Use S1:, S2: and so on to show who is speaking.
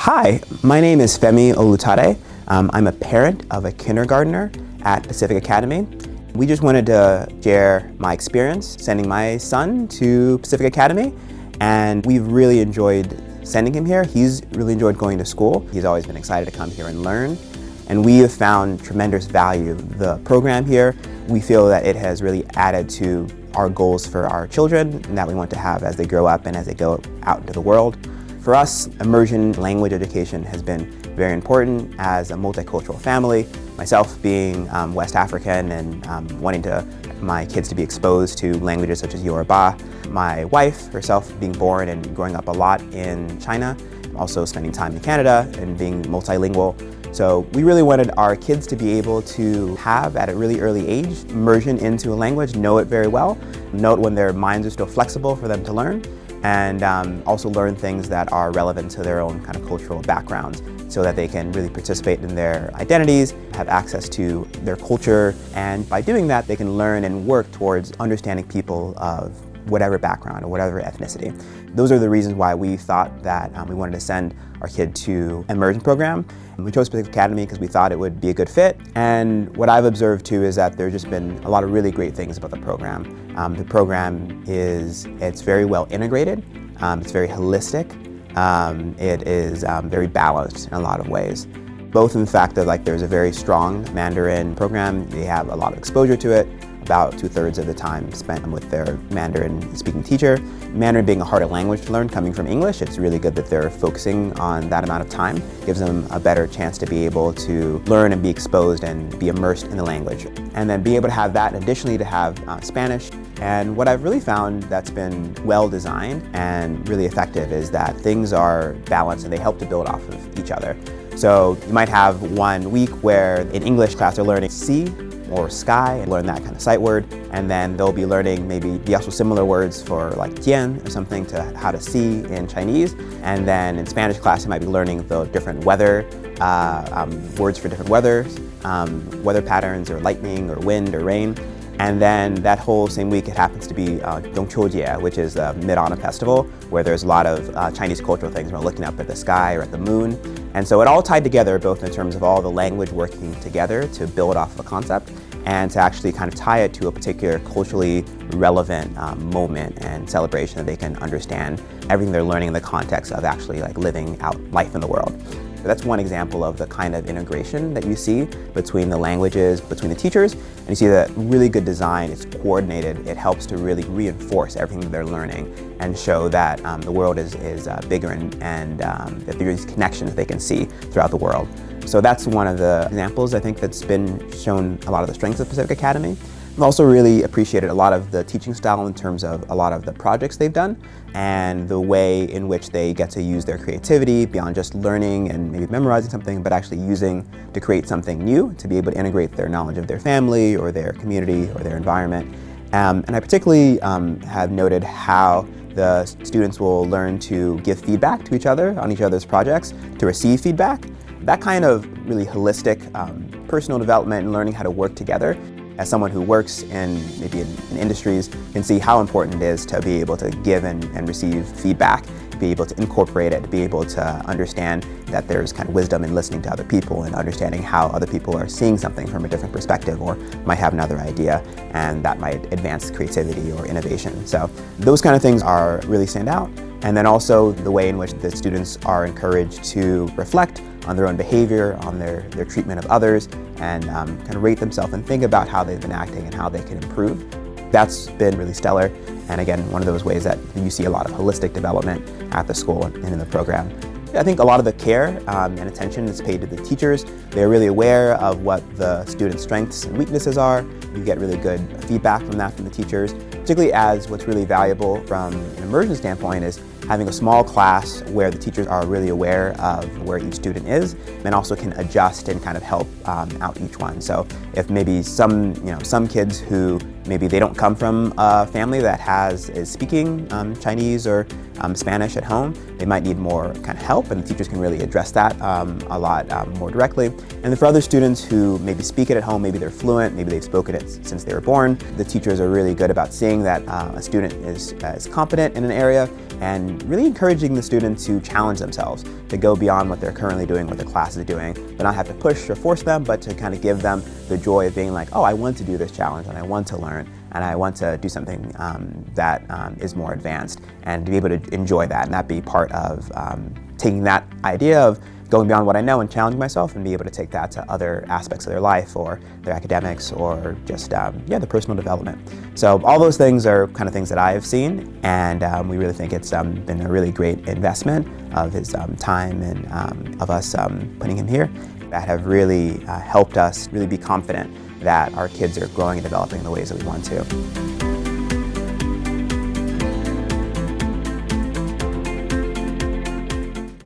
S1: Hi, my name is Femi Olutade. I'm a parent of a kindergartner at Pacific Academy. We just wanted to share my experience sending my son to Pacific Academy, and we've really enjoyed sending him here. He's really enjoyed going to school. He's always been excited to come here and learn, and we have found tremendous value. The program here, we feel that it has really added to our goals for our children and that we want to have as they grow up and as they go out into the world. For us, immersion language education has been very important as a multicultural family. Myself being West African and wanting my kids to be exposed to languages such as Yoruba. My wife herself being born and growing up a lot in China, also spending time in Canada and being multilingual. So we really wanted our kids to be able to have, at a really early age, immersion into a language, know it very well, know it when their minds are still flexible for them to learn, and also learn things that are relevant to their own kind of cultural backgrounds so that they can really participate in their identities, have access to their culture, and by doing that they can learn and work towards understanding people of whatever background or whatever ethnicity. Those are the reasons why we thought that we wanted to send our kid to an immersion program. We chose Pacific Academy because we thought it would be a good fit, and what I've observed too is that there's just been a lot of really great things about the program. The program it's very well integrated, it's very holistic, it is very balanced in a lot of ways. Both in the fact that there's a very strong Mandarin program, they have a lot of exposure to it, about 2/3 of the time spent with their Mandarin speaking teacher. Mandarin being a harder language to learn coming from English, it's really good that they're focusing on that amount of time. Gives them a better chance to be able to learn and be exposed and be immersed in the language. And then be able to have that, and additionally to have Spanish. And what I've really found that's been well designed and really effective is that things are balanced and they help to build off of each other. So you might have one week where in English class they're learning see or sky, and learn that kind of sight word, and then they'll be learning maybe the also similar words for like jian or something to how to see in Chinese, and then in Spanish class they might be learning the different weather, words for different weather patterns or lightning or wind or rain. And then that whole same week it happens to be Jie, which is the Mid-Autumn Festival, where there's a lot of Chinese cultural things. We're looking up at the sky or at the moon. And so it all tied together, both in terms of all the language working together to build off of a concept and to actually kind of tie it to a particular culturally relevant moment and celebration that they can understand everything they're learning in the context of actually living out life in the world. So that's one example of the kind of integration that you see between the languages, between the teachers, and you see that really good design, it's coordinated, it helps to really reinforce everything that they're learning and show that the world is bigger and that there's connections they can see throughout the world. So that's one of the examples I think that's been shown a lot of the strengths of Pacific Academy. I've also really appreciated a lot of the teaching style in terms of a lot of the projects they've done and the way in which they get to use their creativity beyond just learning and maybe memorizing something, but actually using to create something new, to be able to integrate their knowledge of their family or their community or their environment. And I particularly have noted how the students will learn to give feedback to each other on each other's projects, to receive feedback. That kind of really holistic personal development and learning how to work together. As someone who works maybe in industries, can see how important it is to be able to give and receive feedback, be able to incorporate it, be able to understand that there's kind of wisdom in listening to other people and understanding how other people are seeing something from a different perspective or might have another idea, and that might advance creativity or innovation. So those kind of things really stand out. And then also the way in which the students are encouraged to reflect on their own behavior, on their treatment of others, and kind of rate themselves and think about how they've been acting and how they can improve. That's been really stellar, and again, one of those ways that you see a lot of holistic development at the school and in the program. I think a lot of the care and attention is paid to the teachers. They're really aware of what the students' strengths and weaknesses are. You get really good feedback from that from the teachers, particularly as what's really valuable from an immersion standpoint is having a small class where the teachers are really aware of where each student is and also can adjust and kind of help out each one. So if maybe some kids who maybe they don't come from a family that is speaking Chinese or Spanish at home, they might need more kind of help, and the teachers can really address that a lot more directly. And then for other students who maybe speak it at home, maybe they're fluent, maybe they've spoken it since they were born, the teachers are really good about seeing that a student is competent in an area and really encouraging the students to challenge themselves, to go beyond what they're currently doing, what their class is doing, but not have to push or force them, but to kind of give them the joy of being like, oh, I want to do this challenge, and I want to learn, and I want to do something that is more advanced, and to be able to enjoy that, and that be part of taking that idea of going beyond what I know and challenging myself, and be able to take that to other aspects of their life or their academics or just the personal development. So all those things are kind of things that I've seen, and we really think it's been a really great investment of his time and of us putting him here that have really helped us really be confident that our kids are growing and developing in the ways that we want to.